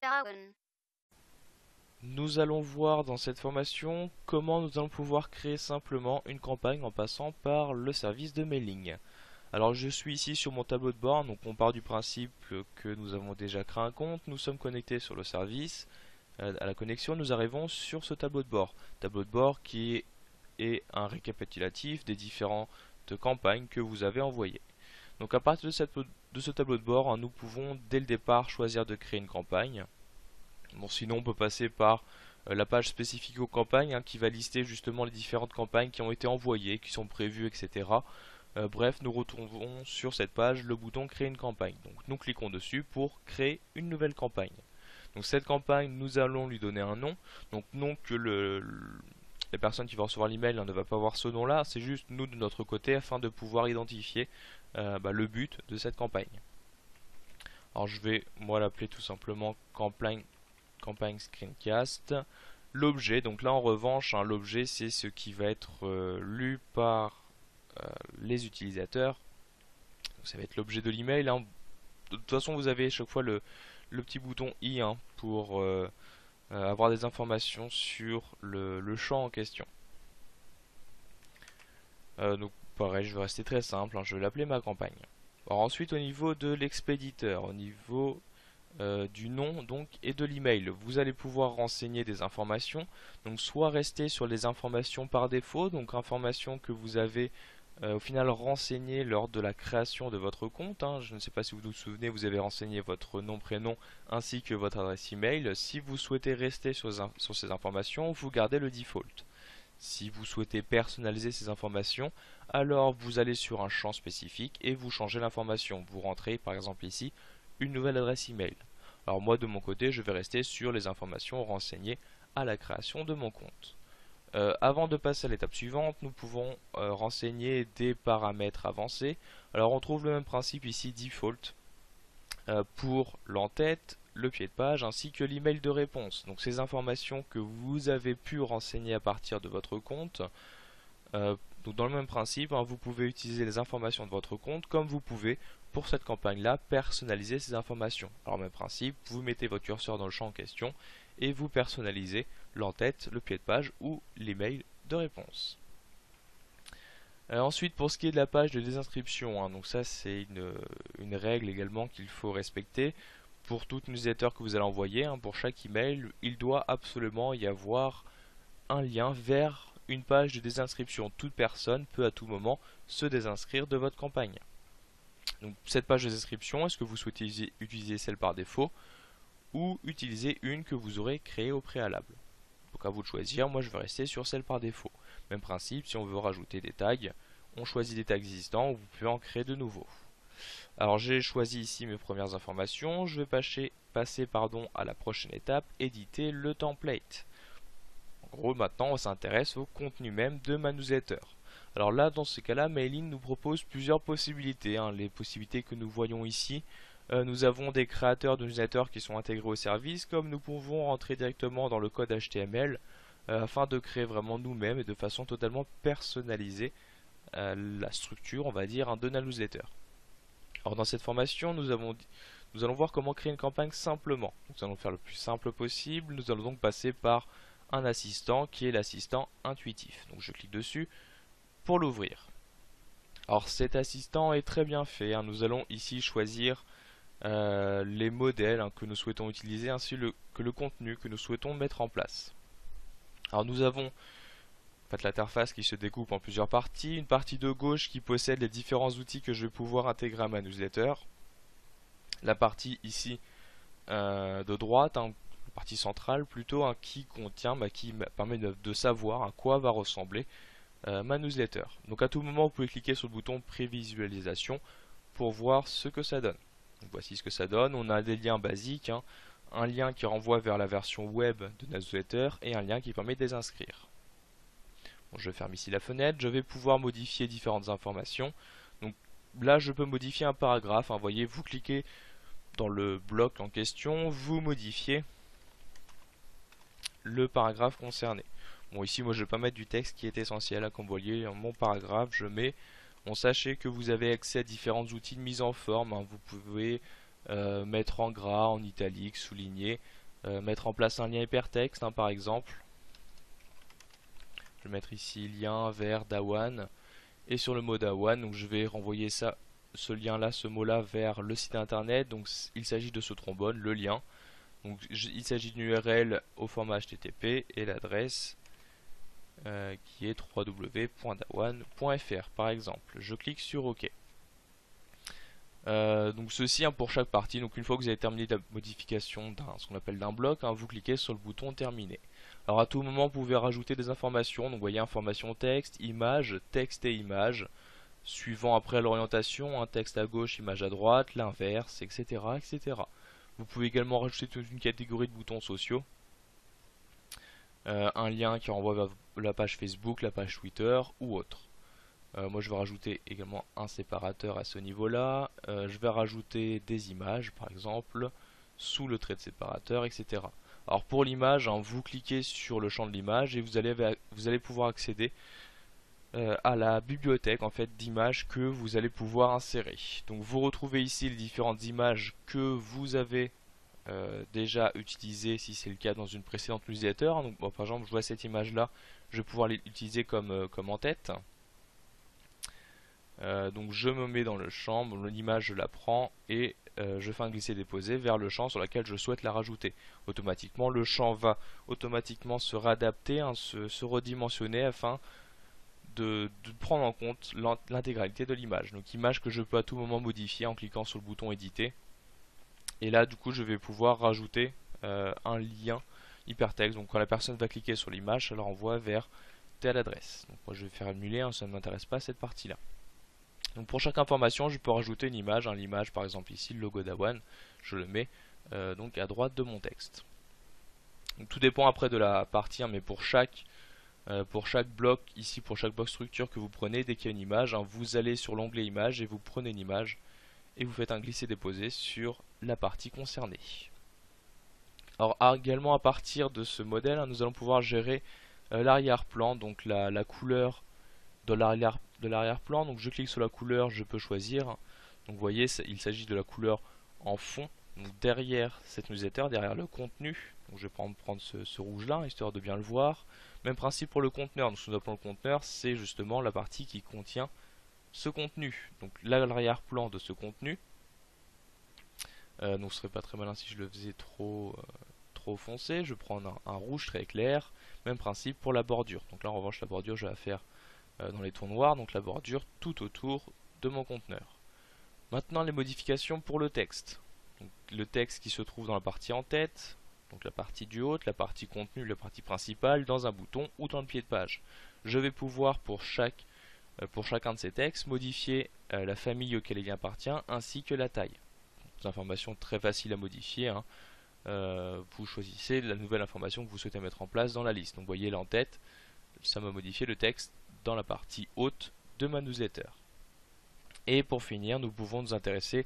Down. Nous allons voir dans cette formation comment nous allons pouvoir créer simplement une campagne en passant par le service de mailing. Alors je suis ici sur mon tableau de bord, donc on part du principe que nous avons déjà créé un compte, nous sommes connectés sur le service, à la connexion nous arrivons sur ce tableau de bord qui est un récapitulatif des différentes campagnes que vous avez envoyées. Donc à partir de ce tableau de bord, nous pouvons dès le départ choisir de créer une campagne. Bon, sinon on peut passer par la page spécifique aux campagnes qui va lister justement les différentes campagnes qui ont été envoyées, qui sont prévues, etc. Bref, nous retrouvons sur cette page le bouton créer une campagne. Donc nous cliquons dessus pour créer une nouvelle campagne. Donc cette campagne, nous allons lui donner un nom. Donc non que la personne qui va recevoir l'email ne va pas voir ce nom-là, c'est juste nous de notre côté afin de pouvoir identifier le but de cette campagne. Alors je vais moi l'appeler tout simplement campagne screencast. L'objet, donc là en revanche, l'objet c'est ce qui va être lu par les utilisateurs. Donc, ça va être l'objet de l'email. De toute façon, vous avez à chaque fois le petit bouton i pour avoir des informations sur le champ en question. Donc pareil, je vais rester très simple, je vais l'appeler ma campagne. Alors ensuite au niveau de l'expéditeur, au niveau du nom donc et de l'email, vous allez pouvoir renseigner des informations. Donc soit rester sur les informations par défaut, donc informations que vous avez au final renseignées lors de la création de votre compte. Je ne sais pas si vous vous souvenez, vous avez renseigné votre nom, prénom ainsi que votre adresse email. Si vous souhaitez rester sur ces informations, vous gardez le default. Si vous souhaitez personnaliser ces informations, alors vous allez sur un champ spécifique et vous changez l'information. Vous rentrez par exemple ici une nouvelle adresse email. Alors moi de mon côté, je vais rester sur les informations renseignées à la création de mon compte. Avant de passer à l'étape suivante, nous pouvons renseigner des paramètres avancés. Alors on trouve le même principe ici, default, pour l'entête, le pied de page ainsi que l'email de réponse. Donc ces informations que vous avez pu renseigner à partir de votre compte. Donc dans le même principe, vous pouvez utiliser les informations de votre compte comme vous pouvez pour cette campagne-là personnaliser ces informations. Alors même principe, vous mettez votre curseur dans le champ en question et vous personnalisez l'entête, le pied de page ou l'email de réponse. Ensuite, pour ce qui est de la page de désinscription, donc ça c'est une règle également qu'il faut respecter pour tout newsletter que vous allez envoyer. Pour chaque email, il doit absolument y avoir un lien vers une page de désinscription. Toute personne peut à tout moment se désinscrire de votre campagne. Donc cette page de désinscription, est-ce que vous souhaitez utiliser celle par défaut ou utiliser une que vous aurez créée au préalable? Donc à vous de choisir, moi je vais rester sur celle par défaut. Même principe, si on veut rajouter des tags, on choisit des tags existants, vous pouvez en créer de nouveaux. Alors j'ai choisi ici mes premières informations, je vais passer à la prochaine étape, éditer le template. En gros, maintenant on s'intéresse au contenu même de ma newsletter. Alors là, dans ce cas-là, Mailing nous propose plusieurs possibilités. Les possibilités que nous voyons ici, nous avons des créateurs de newsletters qui sont intégrés au service, comme nous pouvons rentrer directement dans le code HTML afin de créer vraiment nous-mêmes et de façon totalement personnalisée la structure, on va dire, de la newsletter. Alors dans cette formation, nous allons voir comment créer une campagne simplement. Nous allons faire le plus simple possible. Nous allons donc passer par un assistant qui est l'assistant intuitif. Donc je clique dessus pour l'ouvrir. Alors cet assistant est très bien fait. Nous allons ici choisir les modèles que nous souhaitons utiliser ainsi que le contenu que nous souhaitons mettre en place. Alors nous avons l'interface qui se découpe en plusieurs parties. Une partie de gauche qui possède les différents outils que je vais pouvoir intégrer à ma newsletter. La partie ici de droite, la partie centrale plutôt, qui contient, qui permet de savoir à quoi va ressembler ma newsletter. Donc à tout moment vous pouvez cliquer sur le bouton prévisualisation pour voir ce que ça donne. Donc, voici ce que ça donne. On a des liens basiques, un lien qui renvoie vers la version web de la newsletter et un lien qui permet de les inscrire. Bon, je ferme ici la fenêtre, je vais pouvoir modifier différentes informations. Donc là je peux modifier un paragraphe, voyez, vous cliquez dans le bloc en question, vous modifiez le paragraphe concerné. Bon, ici moi je vais pas mettre du texte qui est essentiel, comme vous voyez mon paragraphe je mets, sachez que vous avez accès à différents outils de mise en forme, vous pouvez mettre en gras, en italique, souligner, mettre en place un lien hypertexte hein, par exemple. Je vais mettre ici lien vers Dawan, et sur le mot Dawan, donc je vais renvoyer ce lien là, ce mot là vers le site internet. Donc il s'agit de ce trombone, le lien. Donc il s'agit d'une URL au format HTTP et l'adresse qui est www.dawan.fr par exemple. Je clique sur OK. Donc ceci hein, pour chaque partie. Donc une fois que vous avez terminé la modification ce qu'on appelle d'un bloc, hein, vous cliquez sur le bouton terminer. Alors à tout moment vous pouvez rajouter des informations. Donc vous voyez information texte, image, texte et image. Suivant après l'orientation, un texte à gauche, image à droite, l'inverse, etc., etc. Vous pouvez également rajouter toute une catégorie de boutons sociaux. Un lien qui renvoie vers la page Facebook, la page Twitter ou autre. Moi je vais rajouter également un séparateur à ce niveau là. Je vais rajouter des images par exemple sous le trait de séparateur, etc. Alors pour l'image, hein, vous cliquez sur le champ de l'image et vous allez pouvoir accéder à la bibliothèque en fait d'images que vous allez pouvoir insérer. Donc vous retrouvez ici les différentes images que vous avez déjà utilisées si c'est le cas dans une précédente newsletter. Donc bon, par exemple je vois cette image là, je vais pouvoir l'utiliser comme en tête. Donc je me mets dans le champ, l'image je la prends et je fais un glisser-déposer vers le champ sur lequel je souhaite la rajouter. Automatiquement le champ va automatiquement se réadapter, hein, se redimensionner afin de prendre en compte l'intégralité de l'image. Donc image que je peux à tout moment modifier en cliquant sur le bouton éditer. Et là du coup je vais pouvoir rajouter un lien hypertexte. Donc quand la personne va cliquer sur l'image, ça la renvoie vers telle adresse. Donc moi je vais faire annuler, hein, ça ne m'intéresse pas cette partie là. Donc pour chaque information je peux rajouter une image, hein, l'image par exemple ici, le logo d'Awan, je le mets donc à droite de mon texte. Donc, tout dépend après de la partie, hein, mais pour chaque bloc, ici pour chaque bloc structure que vous prenez, dès qu'il y a une image, hein, vous allez sur l'onglet image et vous prenez une image et vous faites un glisser-déposer sur la partie concernée. Alors également à partir de ce modèle, hein, nous allons pouvoir gérer l'arrière-plan, donc la couleur de l'arrière-plan. Donc je clique sur la couleur, je peux choisir. Donc vous voyez, il s'agit de la couleur en fond, donc derrière cette newsletter, derrière le contenu. Donc je vais prendre ce rouge là, histoire de bien le voir. Même principe pour le conteneur. Donc ce que nous appelons le conteneur, c'est justement la partie qui contient ce contenu. Donc là, l'arrière-plan de ce contenu. Donc ce serait pas très malin si je le faisais trop foncé. Je prends un rouge très clair. Même principe pour la bordure. Donc là en revanche la bordure je vais la faire dans les tons noirs, donc la bordure tout autour de mon conteneur. Maintenant les modifications pour le texte. Donc, le texte qui se trouve dans la partie en tête, donc la partie du haut, la partie contenu, la partie principale, dans un bouton ou dans le pied de page. Je vais pouvoir pour chacun de ces textes modifier la famille auquel il appartient ainsi que la taille. Des informations très faciles à modifier. Hein. Vous choisissez la nouvelle information que vous souhaitez mettre en place dans la liste. Donc vous voyez là en tête, ça m'a modifié le texte dans la partie haute de ma newsletter. Et pour finir, nous pouvons nous intéresser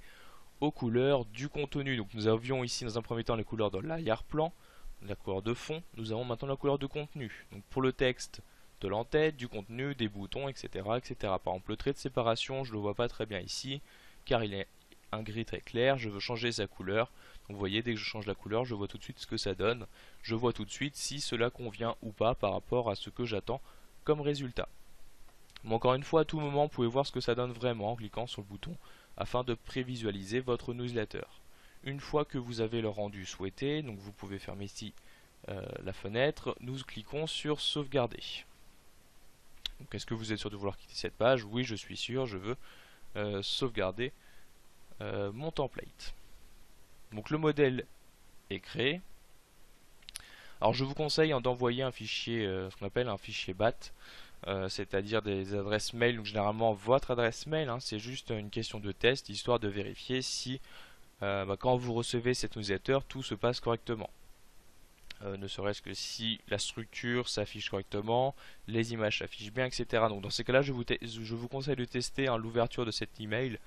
aux couleurs du contenu. Donc nous avions ici dans un premier temps les couleurs de l'arrière-plan, la couleur de fond. Nous avons maintenant la couleur de contenu. Donc pour le texte, de l'entête, du contenu, des boutons, etc., etc. Par exemple, le trait de séparation, je ne le vois pas très bien ici, car il est un gris très clair. Je veux changer sa couleur. Donc vous voyez, dès que je change la couleur, je vois tout de suite ce que ça donne. Je vois tout de suite si cela convient ou pas par rapport à ce que j'attends comme résultat. Mais encore une fois, à tout moment, vous pouvez voir ce que ça donne vraiment en cliquant sur le bouton afin de prévisualiser votre newsletter. Une fois que vous avez le rendu souhaité, donc vous pouvez fermer ici la fenêtre, nous cliquons sur sauvegarder. Est-ce que vous êtes sûr de vouloir quitter cette page? Oui, je suis sûr, je veux sauvegarder mon template. Donc le modèle est créé. Alors je vous conseille d'envoyer un fichier, ce qu'on appelle un fichier BAT, c'est-à-dire des adresses mail. Donc généralement votre adresse mail, hein, c'est juste une question de test, histoire de vérifier si quand vous recevez cette newsletter, tout se passe correctement. Ne serait-ce que si la structure s'affiche correctement, les images s'affichent bien, etc. Donc dans ces cas-là, je vous conseille de tester l'ouverture de cet email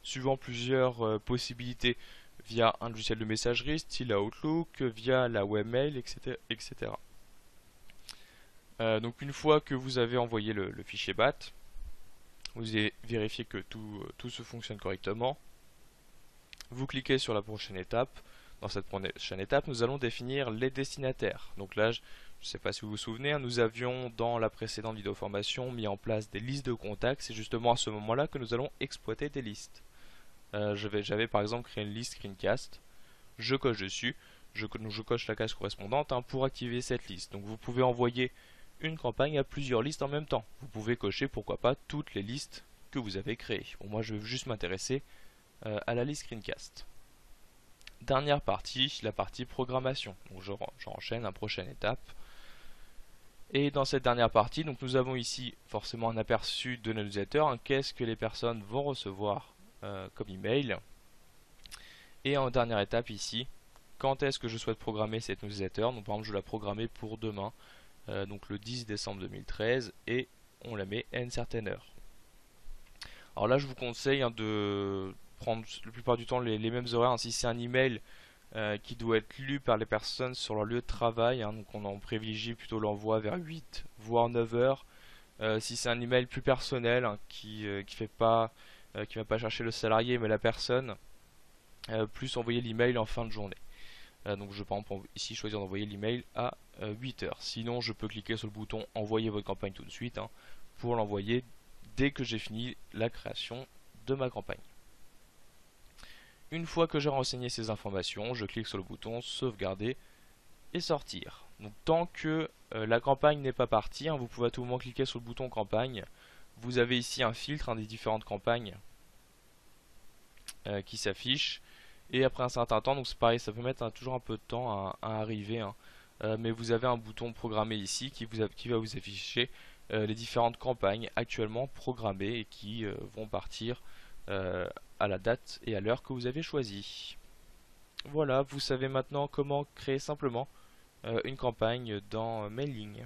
suivant plusieurs possibilités via un logiciel de messagerie, style Outlook, via la webmail, etc. etc. Donc une fois que vous avez envoyé le fichier BAT, vous allez vérifier que tout se fonctionne correctement. Vous cliquez sur la prochaine étape. Dans cette prochaine étape, nous allons définir les destinataires. Donc là, je ne sais pas si vous vous souvenez, hein, nous avions dans la précédente vidéo formation mis en place des listes de contacts. C'est justement à ce moment-là que nous allons exploiter des listes. J'avais par exemple créé une liste screencast. Je coche dessus. Je coche la case correspondante, hein, pour activer cette liste. Donc vous pouvez envoyer une campagne à plusieurs listes en même temps. Vous pouvez cocher, pourquoi pas, toutes les listes que vous avez créées. Bon, moi, je vais juste m'intéresser à la liste screencast. Dernière partie, la partie programmation. Donc j'enchaîne à la prochaine étape. Et dans cette dernière partie, donc nous avons ici forcément un aperçu de nos newsletters, hein, qu'est-ce que les personnes vont recevoir comme email. Et en dernière étape ici, quand est-ce que je souhaite programmer cette newsletter. Donc par exemple je vais la programmer pour demain, donc le 10 décembre 2013, et on la met à une certaine heure. Alors là je vous conseille, hein, de prendre la plupart du temps les mêmes horaires, hein. Si c'est un email qui doit être lu par les personnes sur leur lieu de travail, hein, donc on en privilégie plutôt l'envoi vers 8 voire 9 heures. Si c'est un email plus personnel, hein, qui va pas chercher le salarié mais la personne, plus envoyer l'email en fin de journée. Donc je vais par exemple ici choisir d'envoyer l'email à 8 heures. Sinon je peux cliquer sur le bouton envoyer votre campagne tout de suite, hein, pour l'envoyer dès que j'ai fini la création de ma campagne. Une fois que j'ai renseigné ces informations, je clique sur le bouton sauvegarder et sortir. Donc tant que la campagne n'est pas partie, hein, vous pouvez à tout moment cliquer sur le bouton campagne. Vous avez ici un filtre, hein, des différentes campagnes qui s'affichent. Et après un certain temps, donc c'est pareil, ça peut mettre toujours un peu de temps à arriver, hein. Mais vous avez un bouton programmé ici qui va vous afficher les différentes campagnes actuellement programmées et qui vont partir à la date et à l'heure que vous avez choisi. Voilà, vous savez maintenant comment créer simplement une campagne dans Mailing.